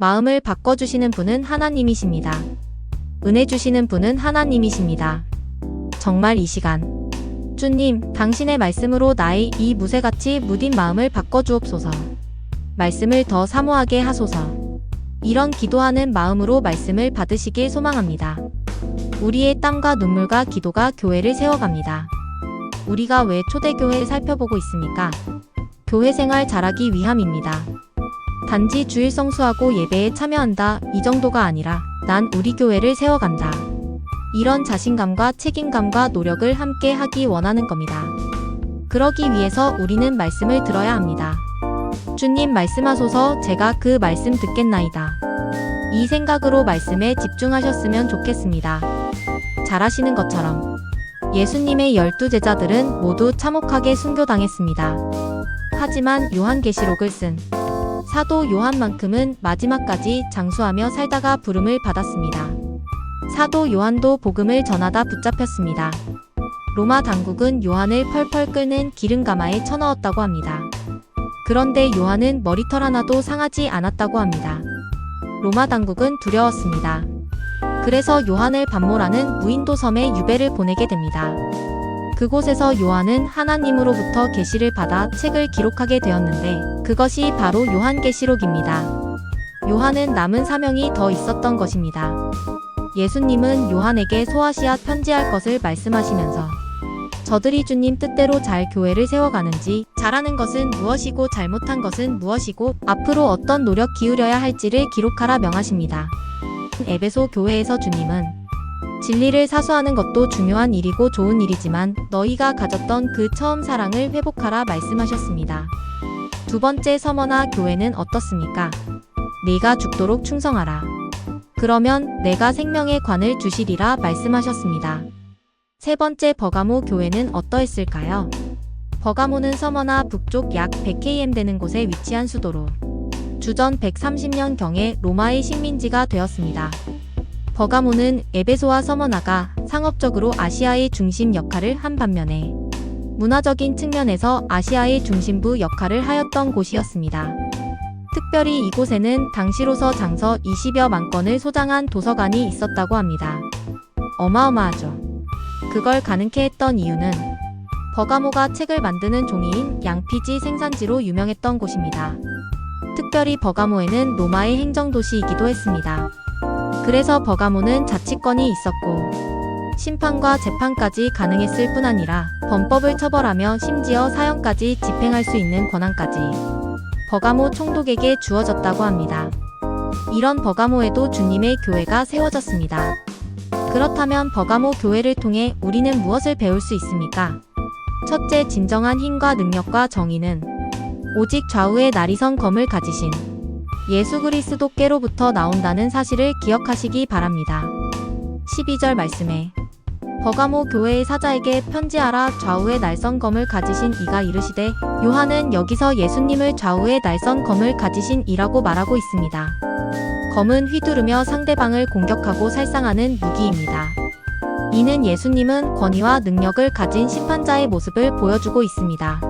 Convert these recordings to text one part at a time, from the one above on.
마음을 바꿔주시는 분은 하나님이십니다. 은혜 주시는 분은 하나님이십니다. 정말 이 시간 주님, 당신의 말씀으로 나의 이 무쇠같이 무딘 마음을 바꿔주옵소서. 말씀을 더 사모하게 하소서. 이런 기도하는 마음으로 말씀을 받으시길 소망합니다. 우리의 땀과 눈물과 기도가 교회를 세워갑니다. 우리가 왜 초대교회를 살펴보고 있습니까? 교회 생활 잘하기 위함입니다. 단지 주일 성수하고 예배에 참여한다, 이 정도가 아니라 난 우리 교회를 세워간다. 이런 자신감과 책임감과 노력을 함께 하기 원하는 겁니다. 그러기 위해서 우리는 말씀을 들어야 합니다. 주님 말씀하소서. 제가 그 말씀 듣겠나이다. 이 생각으로 말씀에 집중하셨으면 좋겠습니다. 잘하시는 것처럼 예수님의 12제자들은 모두 참혹하게 순교당했습니다. 하지만 요한계시록을 쓴 사도 요한만큼은 마지막까지 장수하며 살다가 부름을 받았습니다. 사도 요한도 복음을 전하다 붙잡혔습니다. 로마 당국은 요한을 펄펄 끓는 기름가마에 쳐넣었다고 합니다. 그런데 요한은 머리털 하나도 상하지 않았다고 합니다. 로마 당국은 두려웠습니다. 그래서 요한을 반모라는 무인도 섬에 유배를 보내게 됩니다. 그곳에서 요한은 하나님으로부터 계시를 받아 책을 기록하게 되었는데 그것이 바로 요한계시록입니다. 요한은 남은 사명이 더 있었던 것입니다. 예수님은 요한에게 소아시아 편지할 것을 말씀하시면서 저들이 주님 뜻대로 잘 교회를 세워가는지, 잘하는 것은 무엇이고 잘못한 것은 무엇이고 앞으로 어떤 노력 기울여야 할지를 기록하라 명하십니다. 에베소 교회에서 주님은 진리를 사수하는 것도 중요한 일이고 좋은 일이지만 너희가 가졌던 그 처음 사랑을 회복하라 말씀하셨습니다. 두 번째 서머나 교회는 어떻습니까? 네가 죽도록 충성하라. 그러면 내가 생명의 관을 주시리라 말씀하셨습니다. 세 번째 버가모 교회는 어떠했을까요? 버가모는 서머나 북쪽 약 100km 되는 곳에 위치한 수도로 주전 130년경에 로마의 식민지가 되었습니다. 버가모는 에베소와 서머나가 상업적으로 아시아의 중심 역할을 한 반면에 문화적인 측면에서 아시아의 중심부 역할을 하였던 곳이었습니다. 특별히 이곳에는 당시로서 장서 20여만 건을 소장한 도서관이 있었다고 합니다. 어마어마하죠. 그걸 가능케 했던 이유는 버가모가 책을 만드는 종이인 양피지 생산지로 유명했던 곳입니다. 특별히 버가모에는 로마의 행정도시이기도 했습니다. 그래서 버가모는 자치권이 있었고 심판과 재판까지 가능했을 뿐 아니라 범법을 처벌하며 심지어 사형까지 집행할 수 있는 권한까지 버가모 총독에게 주어졌다고 합니다. 이런 버가모에도 주님의 교회가 세워졌습니다. 그렇다면 버가모 교회를 통해 우리는 무엇을 배울 수 있습니까? 첫째, 진정한 힘과 능력과 정의는 오직 좌우의 나리선 검을 가지신 예수 그리스도께로부터 나온다는 사실을 기억하시기 바랍니다. 12절 말씀에 버가모 교회의 사자에게 편지하라. 좌우의 날선 검을 가지신 이가 이르시되, 요한은 여기서 예수님을 좌우의 날선 검을 가지신 이라고 말하고 있습니다. 검은 휘두르며 상대방을 공격하고 살상하는 무기입니다. 이는 예수님은 권위와 능력을 가진 심판자의 모습을 보여주고 있습니다.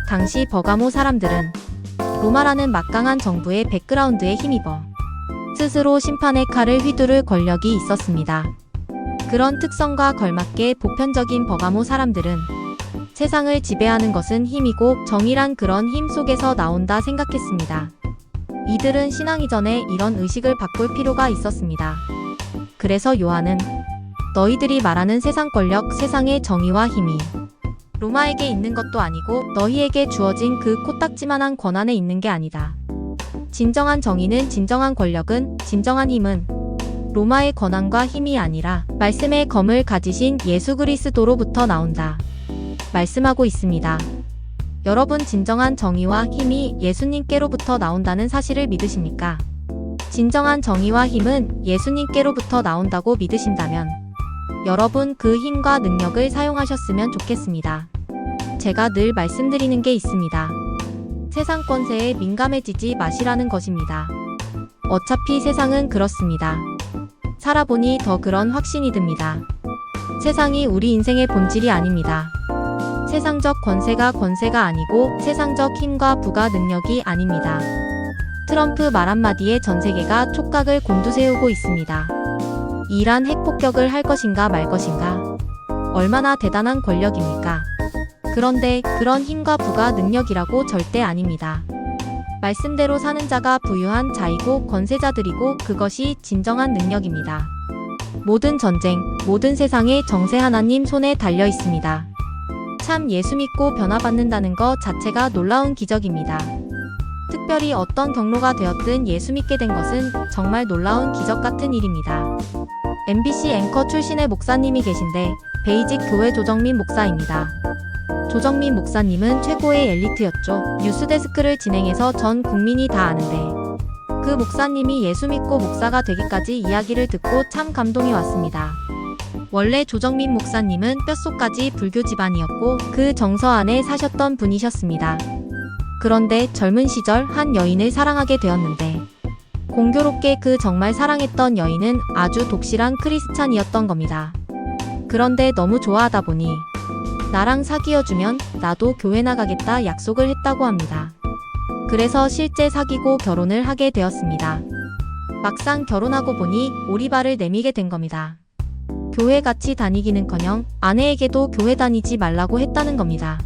당시 버가모 사람들은 로마라는 막강한 정부의 백그라운드에 힘입어 스스로 심판의 칼을 휘두를 권력이 있었습니다. 그런 특성과 걸맞게 보편적인 버가모 사람들은 세상을 지배하는 것은 힘이고 정의란 그런 힘 속에서 나온다 생각했습니다. 이들은 신앙 이전에 이런 의식을 바꿀 필요가 있었습니다. 그래서 요한은 너희들이 말하는 세상 권력, 세상의 정의와 힘이 로마에게 있는 것도 아니고 너희에게 주어진 그 코딱지만한 권한에 있는 게 아니다. 진정한 정의는, 진정한 권력은, 진정한 힘은 로마의 권한과 힘이 아니라 말씀의 검을 가지신 예수 그리스도로부터 나온다. 말씀하고 있습니다. 여러분, 진정한 정의와 힘이 예수님께로부터 나온다는 사실을 믿으십니까? 진정한 정의와 힘은 예수님께로부터 나온다고 믿으신다면 여러분 그 힘과 능력을 사용하셨으면 좋겠습니다. 제가 늘 말씀드리는 게 있습니다. 세상 권세에 민감해지지 마시라는 것입니다. 어차피 세상은 그렇습니다. 살아보니 더 그런 확신이 듭니다. 세상이 우리 인생의 본질이 아닙니다. 세상적 권세가 아니고 세상적 힘과 부가 능력이 아닙니다. 트럼프 말 한마디에 전 세계가 촉각을 곤두세우고 있습니다. 이란 핵폭격을 할 것인가 말 것인가? 얼마나 대단한 권력입니까? 그런데 그런 힘과 부가 능력이라고 절대 아닙니다. 말씀대로 사는 자가 부유한 자이고 권세자들이고 그것이 진정한 능력입니다. 모든 전쟁, 모든 세상의 정세 하나님 손에 달려 있습니다. 참 예수 믿고 변화받는다는 것 자체가 놀라운 기적입니다. 특별히 어떤 경로가 되었든 예수 믿게 된 것은 정말 놀라운 기적 같은 일입니다. MBC 앵커 출신의 목사님이 계신데 베이직 교회 조정민 목사입니다. 조정민 목사님은 최고의 엘리트였죠. 뉴스데스크를 진행해서 전 국민이 다 아는데 그 목사님이 예수 믿고 목사가 되기까지 이야기를 듣고 참 감동이 왔습니다. 원래 조정민 목사님은 뼛속까지 불교 집안이었고 그 정서 안에 사셨던 분이셨습니다. 그런데 젊은 시절 한 여인을 사랑하게 되었는데 공교롭게 그 정말 사랑했던 여인은 아주 독실한 크리스찬이었던 겁니다. 그런데 너무 좋아하다 보니 나랑 사귀어주면 나도 교회 나가겠다 약속을 했다고 합니다. 그래서 실제 사귀고 결혼을 하게 되었습니다. 막상 결혼하고 보니 오리발을 내미게 된 겁니다. 교회 같이 다니기는커녕 아내에게도 교회 다니지 말라고 했다는 겁니다.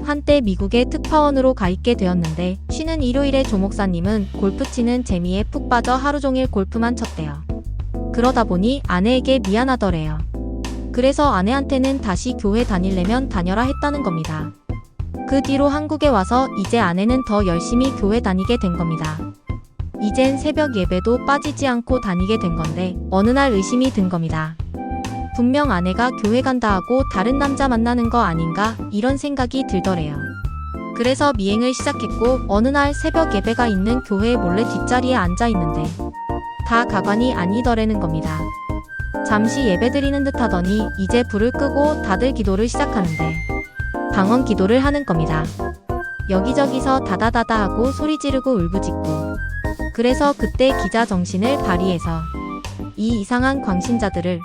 한때 미국의 특파원으로 가 있게 되었는데 쉬는 일요일에 조 목사님은 골프 치는 재미에 푹 빠져 하루 종일 골프만 쳤대요. 그러다 보니 아내에게 미안하더래요. 그래서 아내한테는 다시 교회 다니려면 다녀라 했다는 겁니다. 그 뒤로 한국에 와서 이제 아내는 더 열심히 교회 다니게 된 겁니다. 이젠 새벽 예배도 빠지지 않고 다니게 된 건데 어느 날 의심이 든 겁니다. 분명 아내가 교회 간다 하고 다른 남자 만나는 거 아닌가 이런 생각이 들더래요. 그래서 미행을 시작했고 어느 날 새벽 예배가 있는 교회 몰래 뒷자리에 앉아 있는데 다 가관이 아니더라는 겁니다. 잠시 예배드리는 듯 하더니 이제 불을 끄고 다들 기도를 시작하는데 방언 기도를 하는 겁니다. 여기저기서 다다다다 하고 소리 지르고 울부짖고 그래서 그때 기자 정신을 발휘해서 이 이상한 광신자들을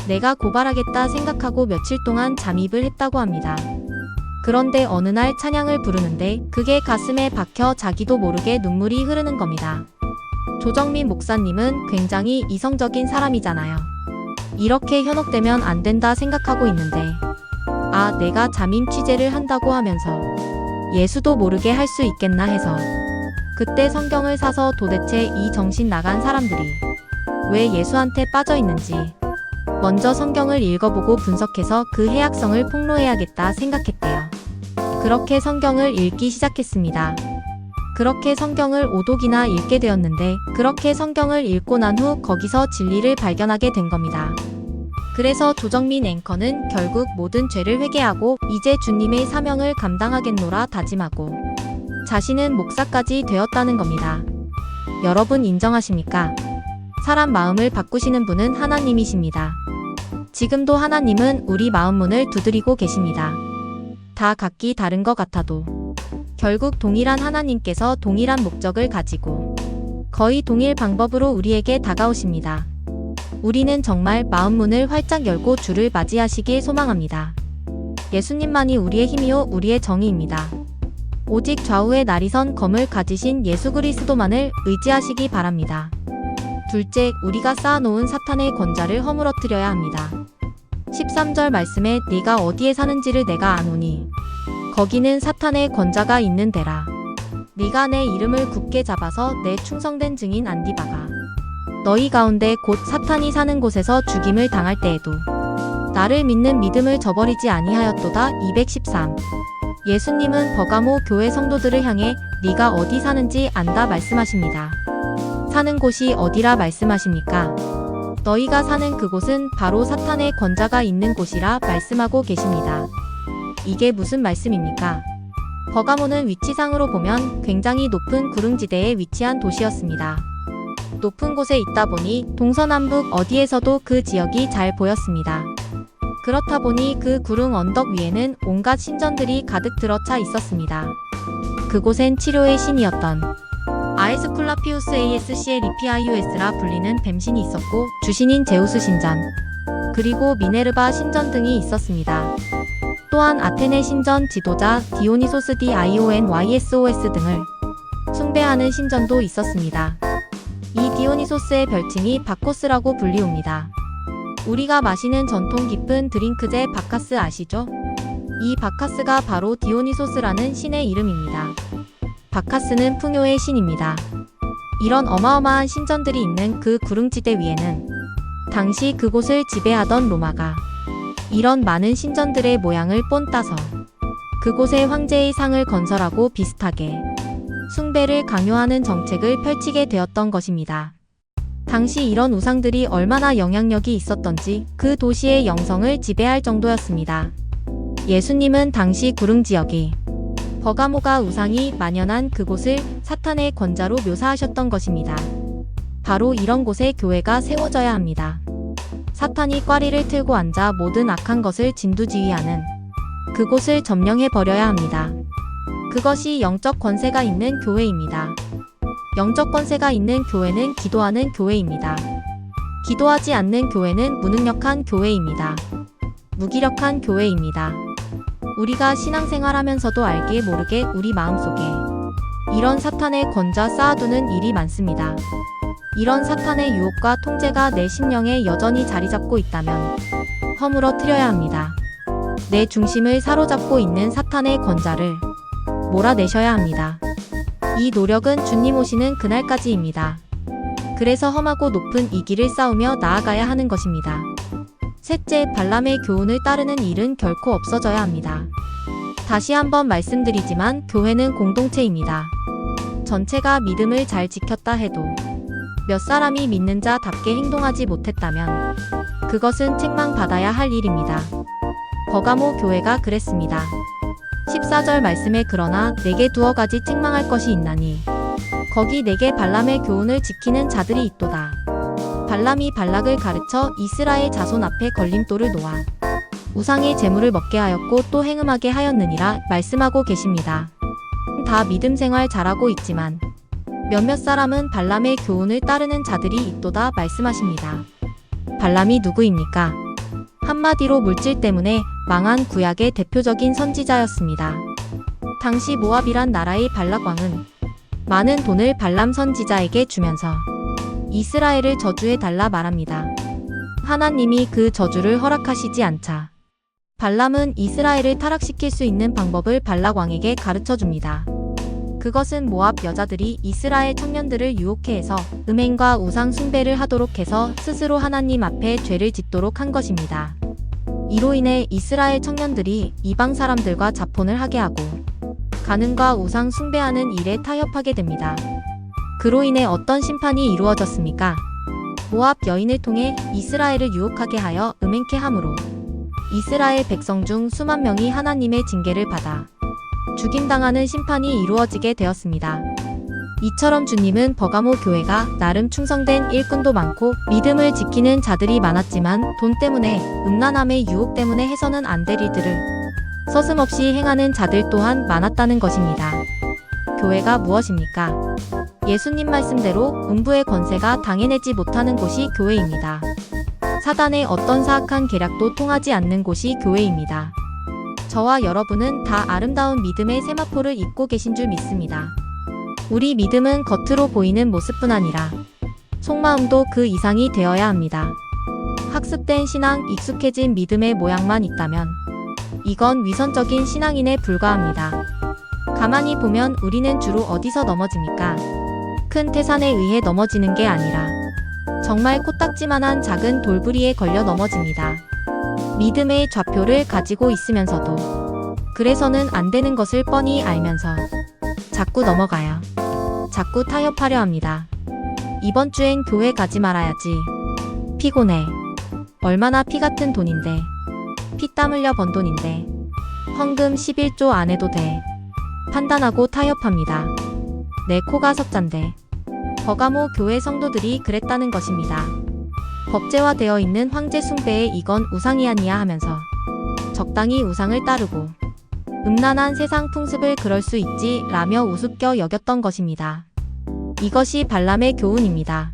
내가 고발하겠다 생각하고 며칠 동안 잠입을 했다고 합니다. 그런데 어느 날 찬양을 부르는데 그게 가슴에 박혀 자기도 모르게 눈물이 흐르는 겁니다. 조정민 목사님은 굉장히 이성적인 사람이잖아요. 이렇게 현혹되면 안 된다 생각하고 있는데 아 내가 잠임 취재를 한다고 하면서 예수도 모르게 할 수 있겠나 해서 그때 성경을 사서 도대체 이 정신 나간 사람들이 왜 예수한테 빠져 있는지 먼저 성경을 읽어보고 분석해서 그 해악성을 폭로해야겠다 생각했대요. 그렇게 성경을 읽기 시작했습니다. 그렇게 성경을 5독이나 읽게 되었는데 그렇게 성경을 읽고 난 후 거기서 진리를 발견하게 된 겁니다. 그래서 조정민 앵커는 결국 모든 죄를 회개하고 이제 주님의 사명을 감당하겠노라 다짐하고 자신은 목사까지 되었다는 겁니다. 여러분 인정하십니까? 사람 마음을 바꾸시는 분은 하나님이십니다. 지금도 하나님은 우리 마음 문을 두드리고 계십니다. 다 각기 다른 것 같아도 결국 동일한 하나님께서 동일한 목적을 가지고 거의 동일 방법으로 우리에게 다가오십니다. 우리는 정말 마음 문을 활짝 열고 주를 맞이하시길 소망합니다. 예수님만이 우리의 힘이요 우리의 정의입니다. 오직 좌우에 나리선 검을 가지신 예수 그리스도만을 의지하시기 바랍니다. 둘째, 우리가 쌓아놓은 사탄의 권좌를 허물어뜨려야 합니다. 13절 말씀에 네가 어디에 사는지를 내가 아노니 거기는 사탄의 권좌가 있는 데라. 네가 내 이름을 굳게 잡아서 내 충성된 증인 안디바가 너희 가운데 곧 사탄이 사는 곳에서 죽임을 당할 때에도 나를 믿는 믿음을 저버리지 아니하였도다. 213. 예수님은 버가모 교회 성도들을 향해 네가 어디 사는지 안다 말씀하십니다. 사는 곳이 어디라 말씀하십니까? 너희가 사는 그곳은 바로 사탄의 권좌가 있는 곳이라 말씀하고 계십니다. 이게 무슨 말씀입니까? 버가모는 위치상으로 보면 굉장히 높은 구릉지대에 위치한 도시였습니다. 높은 곳에 있다 보니 동서남북 어디에서도 그 지역이 잘 보였습니다. 그렇다 보니 그 구릉 언덕 위에는 온갖 신전들이 가득 들어차 있었습니다. 그곳엔 치료의 신이었던 아에스쿨라피우스 ASC의 리피아이오스라 불리는 뱀신이 있었고 주신인 제우스 신전, 그리고 미네르바 신전 등이 있었습니다. 또한 아테네 신전 지도자 디오니소스 DIONYSOS 등을 숭배하는 신전도 있었습니다. 이 디오니소스의 별칭이 바코스라고 불리웁니다. 우리가 마시는 전통 깊은 드링크제 바카스 아시죠? 이 바카스가 바로 디오니소스라는 신의 이름입니다. 바카스는 풍요의 신입니다. 이런 어마어마한 신전들이 있는 그 구릉지대 위에는 당시 그곳을 지배하던 로마가 이런 많은 신전들의 모양을 본따서 그곳에 황제의 상을 건설하고 비슷하게 숭배를 강요하는 정책을 펼치게 되었던 것입니다. 당시 이런 우상들이 얼마나 영향력이 있었던지 그 도시의 영성을 지배할 정도였습니다. 예수님은 당시 구릉 지역이 버가모가 우상이 만연한 그곳을 사탄의 권자로 묘사하셨던 것입니다. 바로 이런 곳에 교회가 세워져야 합니다. 사탄이 꽈리를 틀고 앉아 모든 악한 것을 진두지휘하는 그곳을 점령해 버려야 합니다. 그것이 영적 권세가 있는 교회입니다. 영적 권세가 있는 교회는 기도하는 교회입니다. 기도하지 않는 교회는 무능력한 교회입니다. 무기력한 교회입니다. 우리가 신앙생활하면서도 알게 모르게 우리 마음속에 이런 사탄의 권좌 쌓아두는 일이 많습니다. 이런 사탄의 유혹과 통제가 내 심령에 여전히 자리 잡고 있다면 허물어뜨려야 합니다. 내 중심을 사로잡고 있는 사탄의 권좌를 몰아내셔야 합니다. 이 노력은 주님 오시는 그날까지입니다. 그래서 험하고 높은 이 길을 싸우며 나아가야 하는 것입니다. 셋째, 발람의 교훈을 따르는 일은 결코 없어져야 합니다. 다시 한번 말씀드리지만 교회는 공동체입니다. 전체가 믿음을 잘 지켰다 해도 몇 사람이 믿는 자답게 행동하지 못했다면 그것은 책망받아야 할 일입니다. 버가모 교회가 그랬습니다. 14절 말씀에 그러나 내게 두어 가지 책망할 것이 있나니 거기 내게 발람의 교훈을 지키는 자들이 있도다. 발람이 발락을 가르쳐 이스라엘 자손 앞에 걸림돌을 놓아 우상의 재물을 먹게 하였고 또 행음하게 하였느니라 말씀하고 계십니다. 다 믿음 생활 잘하고 있지만 몇몇 사람은 발람의 교훈을 따르는 자들이 있도다 말씀하십니다. 발람이 누구입니까? 한마디로 물질 때문에 망한 구약의 대표적인 선지자였습니다. 당시 모압이란 나라의 발락 왕은 많은 돈을 발람 선지자에게 주면서 이스라엘을 저주해 달라 말합니다. 하나님이 그 저주를 허락하시지 않자 발람은 이스라엘을 타락시킬 수 있는 방법을 발락 왕에게 가르쳐 줍니다. 그것은 모압 여자들이 이스라엘 청년들을 유혹해 해서 음행과 우상 숭배를 하도록 해서 스스로 하나님 앞에 죄를 짓도록 한 것입니다. 이로 인해 이스라엘 청년들이 이방 사람들과 자폰을 하게 하고 간음과 우상 숭배하는 일에 타협하게 됩니다. 그로 인해 어떤 심판이 이루어졌습니까? 모압 여인을 통해 이스라엘을 유혹하게 하여 음행케 함으로 이스라엘 백성 중 수만 명이 하나님의 징계를 받아 죽임당하는 심판이 이루어지게 되었습니다. 이처럼 주님은 버가모 교회가 나름 충성된 일꾼도 많고 믿음을 지키는 자들이 많았지만 돈 때문에 음란함의 유혹 때문에 해서는 안 될 일들을 서슴없이 행하는 자들 또한 많았다는 것입니다. 교회가 무엇입니까? 예수님 말씀대로 음부의 권세가 당해내지 못하는 곳이 교회입니다. 사단의 어떤 사악한 계략도 통하지 않는 곳이 교회입니다. 저와 여러분은 다 아름다운 믿음의 세마포를 입고 계신 줄 믿습니다. 우리 믿음은 겉으로 보이는 모습뿐 아니라 속마음도 그 이상이 되어야 합니다. 학습된 신앙, 익숙해진 믿음의 모양만 있다면 이건 위선적인 신앙인에 불과합니다. 가만히 보면 우리는 주로 어디서 넘어집니까? 큰 태산에 의해 넘어지는 게 아니라 정말 코딱지만한 작은 돌부리에 걸려 넘어집니다. 믿음의 좌표를 가지고 있으면서도 그래서는 안 되는 것을 뻔히 알면서 자꾸 넘어가요. 자꾸 타협하려 합니다. 이번 주엔 교회 가지 말아야지. 피곤해. 얼마나 피 같은 돈인데. 피땀 흘려 번 돈인데. 헌금 11조 안 해도 돼. 판단하고 타협합니다. 내 코가 석잔데. 버가모 교회 성도들이 그랬다는 것입니다. 법제화되어 있는 황제 숭배에 이건 우상이 아니야 하면서 적당히 우상을 따르고 음란한 세상 풍습을 그럴 수 있지 라며 우습게 여겼던 것입니다. 이것이 발람의 교훈입니다.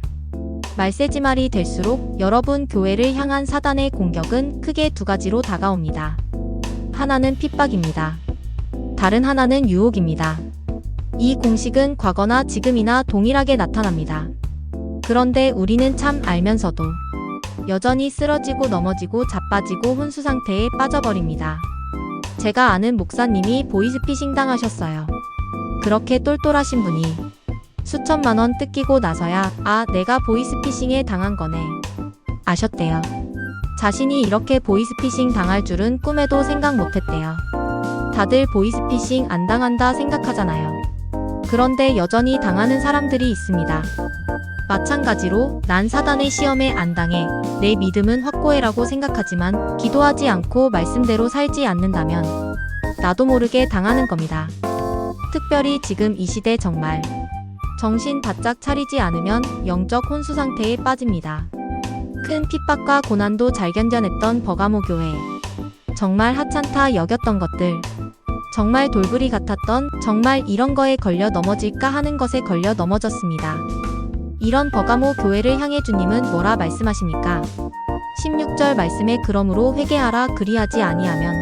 말세지말이 될수록 여러분 교회를 향한 사단의 공격은 크게 두 가지로 다가옵니다. 하나는 핍박입니다. 다른 하나는 유혹입니다. 이 공식은 과거나 지금이나 동일하게 나타납니다. 그런데 우리는 참 알면서도 여전히 쓰러지고 넘어지고 자빠지고 혼수 상태에 빠져버립니다. 제가 아는 목사님이 보이스피싱 당하셨어요. 그렇게 똘똘하신 분이 수천만 원 뜯기고 나서야 내가 보이스피싱에 당한 거네 아셨대요. 자신이 이렇게 보이스피싱 당할 줄은 꿈에도 생각 못했대요. 다들 보이스피싱 안 당한다 생각하잖아요. 그런데 여전히 당하는 사람들이 있습니다. 마찬가지로 난 사단의 시험에 안 당해 내 믿음은 확고해라고 생각하지만 기도하지 않고 말씀대로 살지 않는다면 나도 모르게 당하는 겁니다. 특별히 지금 이 시대 정말 정신 바짝 차리지 않으면 영적 혼수 상태에 빠집니다. 큰 핍박과 고난도 잘 견뎌냈던 버가모 교회. 정말 하찮다 여겼던 것들. 정말 돌부리 같았던 정말 이런 거에 걸려 넘어질까 하는 것에 걸려 넘어졌습니다. 이런 버가모 교회를 향해 주님은 뭐라 말씀하십니까? 16절 말씀에 그러므로 회개하라 그리하지 아니하면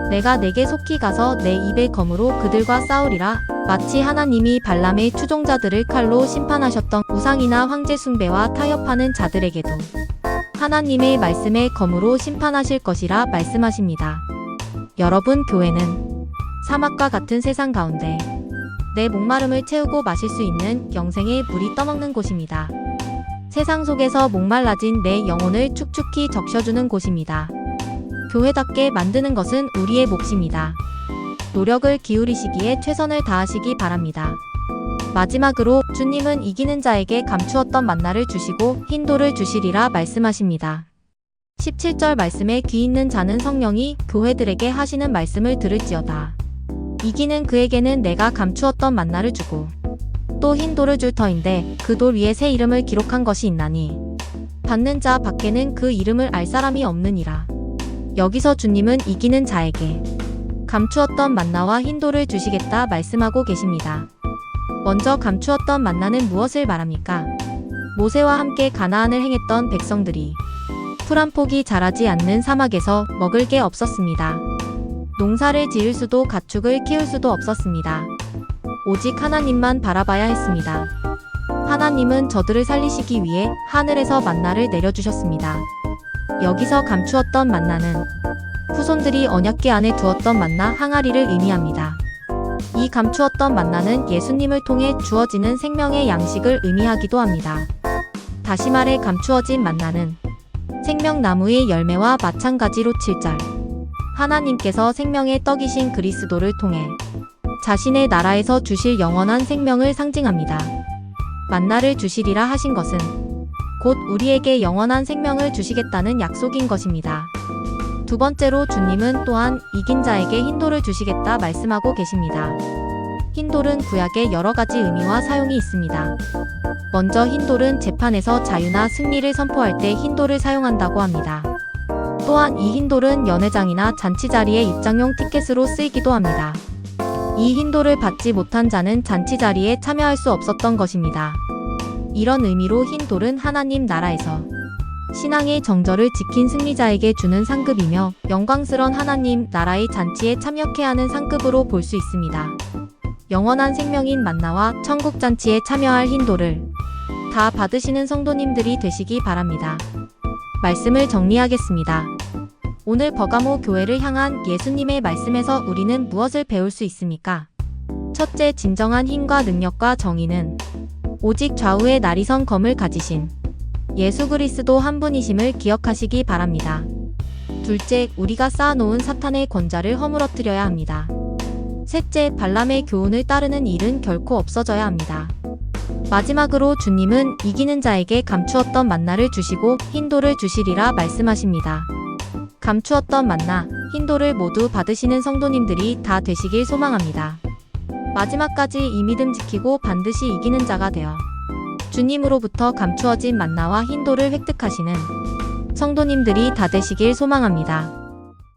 내가 내게 속히 가서 내 입의 검으로 그들과 싸우리라. 마치 하나님이 발람의 추종자들을 칼로 심판하셨던 우상이나 황제 숭배와 타협하는 자들에게도 하나님의 말씀의 검으로 심판하실 것이라 말씀하십니다. 여러분, 교회는 사막과 같은 세상 가운데 내 목마름을 채우고 마실 수 있는 영생의 물이 떠먹는 곳입니다. 세상 속에서 목말라진 내 영혼을 축축히 적셔주는 곳입니다. 교회답게 만드는 것은 우리의 몫입니다. 노력을 기울이시기에 최선을 다하시기 바랍니다. 마지막으로 주님은 이기는 자에게 감추었던 만나를 주시고 흰 돌을 주시리라 말씀하십니다. 17절 말씀에 귀 있는 자는 성령이 교회들에게 하시는 말씀을 들을지어다. 이기는 그에게는 내가 감추었던 만나를 주고 또 흰 돌을 줄 터인데 그 돌 위에 새 이름을 기록한 것이 있나니 받는 자 밖에는 그 이름을 알 사람이 없느니라. 여기서 주님은 이기는 자에게 감추었던 만나와 흰 돌을 주시겠다 말씀하고 계십니다. 먼저 감추었던 만나는 무엇을 말합니까? 모세와 함께 가나안을 행했던 백성들이 풀 한 폭이 자라지 않는 사막에서 먹을 게 없었습니다. 농사를 지을 수도 가축을 키울 수도 없었습니다. 오직 하나님만 바라봐야 했습니다. 하나님은 저들을 살리시기 위해 하늘에서 만나를 내려주셨습니다. 여기서 감추었던 만나는 후손들이 언약궤 안에 두었던 만나 항아리를 의미합니다. 이 감추었던 만나는 예수님을 통해 주어지는 생명의 양식을 의미하기도 합니다. 다시 말해 감추어진 만나는 생명나무의 열매와 마찬가지로 7절 하나님께서 생명의 떡이신 그리스도를 통해 자신의 나라에서 주실 영원한 생명을 상징합니다. 만나를 주시리라 하신 것은 곧 우리에게 영원한 생명을 주시겠다는 약속인 것입니다. 두 번째로 주님은 또한 이긴 자에게 흰 돌을 주시겠다 말씀하고 계십니다. 흰 돌은 구약에 여러 가지 의미와 사용이 있습니다. 먼저 흰 돌은 재판에서 자유나 승리를 선포할 때 흰 돌을 사용한다고 합니다. 또한 이 흰 돌은 연회장이나 잔치 자리의 입장용 티켓으로 쓰이기도 합니다. 이 흰 돌을 받지 못한 자는 잔치 자리에 참여할 수 없었던 것입니다. 이런 의미로 흰 돌은 하나님 나라에서 신앙의 정절을 지킨 승리자에게 주는 상급이며 영광스런 하나님 나라의 잔치에 참여해야 하는 상급으로 볼 수 있습니다. 영원한 생명인 만나와 천국 잔치에 참여할 흰 돌을 다 받으시는 성도님들이 되시기 바랍니다. 말씀을 정리하겠습니다. 오늘 버가모 교회를 향한 예수님의 말씀에서 우리는 무엇을 배울 수 있습니까? 첫째, 진정한 힘과 능력과 정의는 오직 좌우에 나리선 검을 가지신 예수 그리스도 한 분이심을 기억하시기 바랍니다. 둘째, 우리가 쌓아놓은 사탄의 권좌를 허물어뜨려야 합니다. 셋째, 발람의 교훈을 따르는 일은 결코 없어져야 합니다. 마지막으로 주님은 이기는 자에게 감추었던 만나를 주시고 흰 돌을 주시리라 말씀하십니다. 감추었던 만나, 흰 돌을 모두 받으시는 성도님들이 다 되시길 소망합니다. 마지막까지 이 믿음 지키고 반드시 이기는 자가 되어 주님으로부터 감추어진 만나와 흰 돌을 획득하시는 성도님들이 다 되시길 소망합니다.